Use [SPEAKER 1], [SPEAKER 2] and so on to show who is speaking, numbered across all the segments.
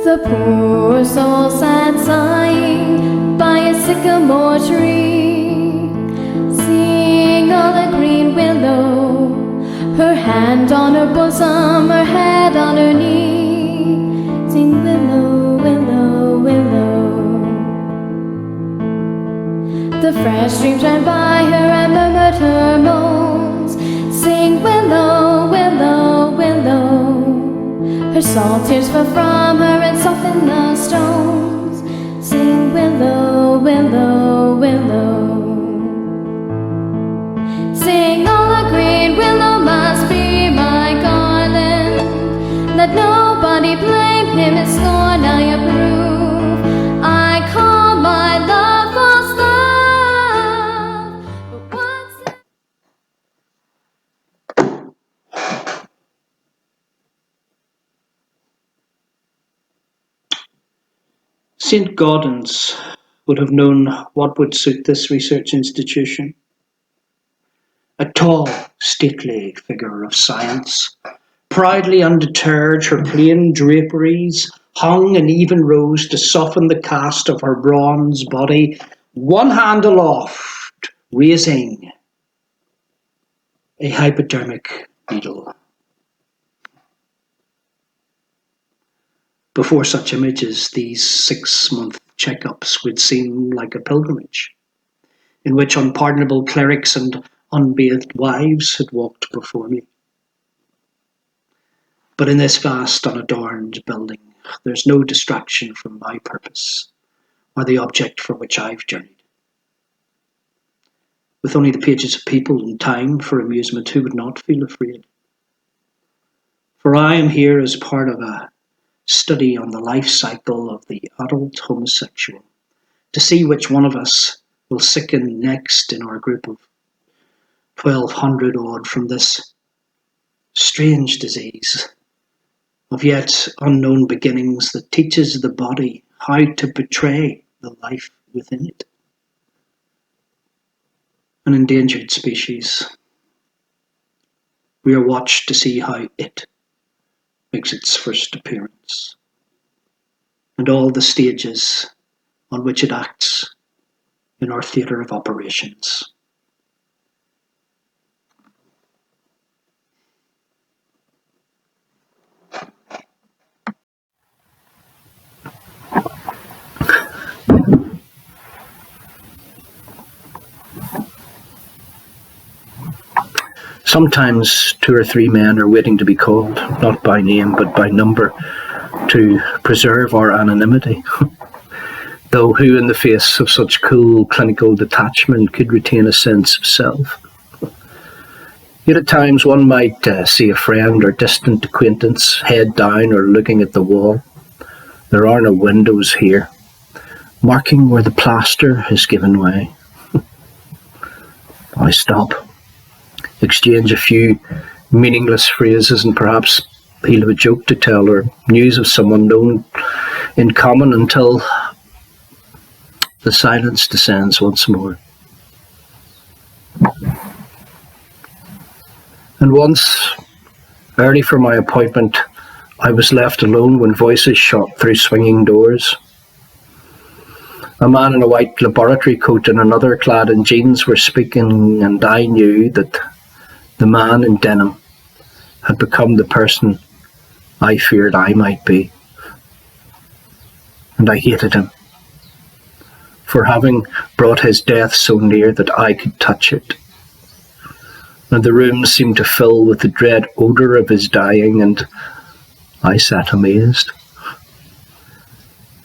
[SPEAKER 1] The poor soul sat sighing by a sycamore tree, seeing all the green willow, her hand on her bosom, her head on her knee. Sing willow, willow, willow. The fresh streams ran by her and murmured her moans. Sing willow, willow, willow. Her salt tears fell from her and softened the stones. Sing willow, willow, willow. Sing all the green willow must be my garland. Let nobody blame him in scorn I approve. I call my love false love, but once
[SPEAKER 2] St. Gaudens would have known what would suit this research institution. A tall, stately figure of science, proudly undeterred, her plain draperies hung in even rows to soften the cast of her bronze body, one hand aloft, raising a hypodermic needle. Before such images, these 6-month checkups would seem like a pilgrimage, in which unpardonable clerics and unbathed wives had walked before me. But in this vast, unadorned building, there's no distraction from my purpose or the object for which I've journeyed. With only the pages of people and time for amusement, who would not feel afraid? For I am here as part of a study on the life cycle of the adult homosexual, to see which one of us will sicken next in our group of 1,200 odd from this strange disease of yet unknown beginnings that teaches the body how to betray the life within it. An endangered species. We are watched to see how it makes its first appearance, and all the stages on which it acts in our theatre of operations. Sometimes 2 or 3 men are waiting to be called, not by name but by number, to preserve our anonymity. Though who in the face of such cool clinical detachment could retain a sense of self? Yet at times one might see a friend or distant acquaintance, head down or looking at the wall. There are no windows here, marking where the plaster has given way. I stop, exchange a few meaningless phrases and perhaps he'll have a joke to tell or news of someone known in common until the silence descends once more. And once, early for my appointment, I was left alone when voices shot through swinging doors. A man in a white laboratory coat and another clad in jeans were speaking, and I knew that the man in denim had become the person I feared I might be. And I hated him for having brought his death so near that I could touch it. And the room seemed to fill with the dread odour of his dying, and I sat amazed.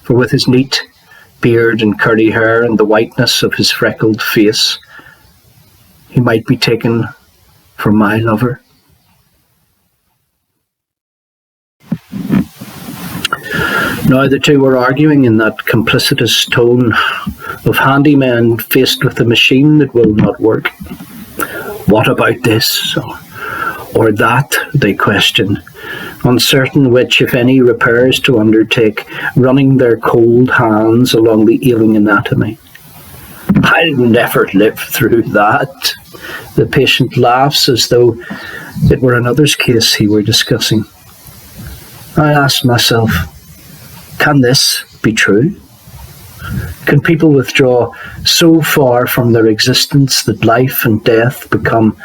[SPEAKER 2] For with his neat beard and curly hair and the whiteness of his freckled face, he might be taken for my lover. Now the two were arguing in that complicitous tone of handymen faced with a machine that will not work. What about this or that, they question, uncertain which, if any, repairs to undertake, running their cold hands along the ailing anatomy. I'll never live through that. The patient laughs as though it were another's case he were discussing. I ask myself, can this be true? Can people withdraw so far from their existence that life and death become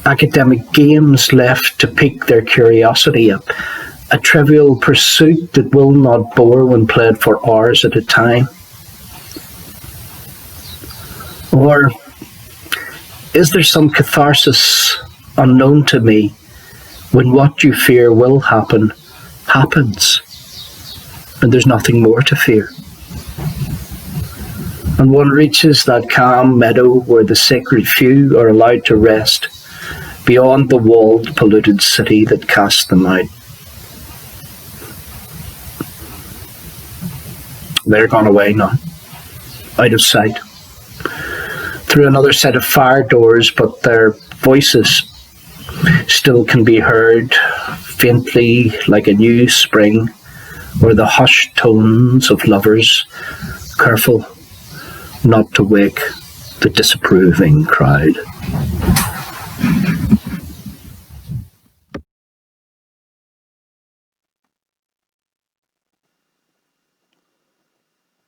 [SPEAKER 2] academic games left to pique their curiosity, a trivial pursuit that will not bore when played for hours at a time? Or is there some catharsis unknown to me when what you fear will happen, happens, and there's nothing more to fear? And one reaches that calm meadow where the sacred few are allowed to rest, beyond the walled, polluted city that cast them out. They're gone away now, out of sight, through another set of fire doors, but their voices still can be heard, faintly like a new spring, or the hushed tones of lovers, careful not to wake the disapproving crowd.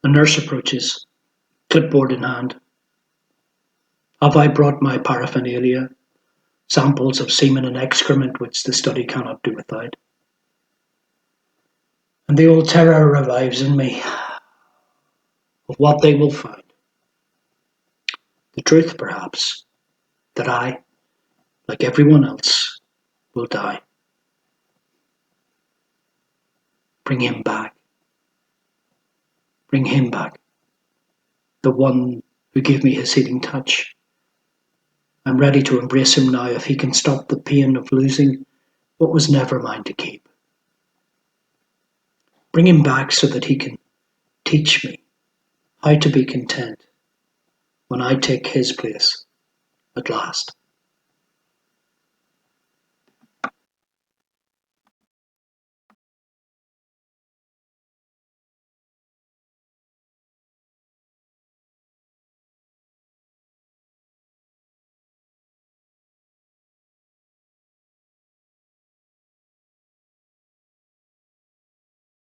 [SPEAKER 3] A nurse approaches, clipboard in hand. Have I brought my paraphernalia, samples of semen and excrement which the study cannot do without? And the old terror revives in me of what they will find. The truth, perhaps, that I, like everyone else, will die. Bring him back. Bring him back. The one who gave me his healing touch. I'm ready to embrace him now if he can stop the pain of losing what was never mine to keep. Bring him back so that he can teach me how to be content when I take his place at last.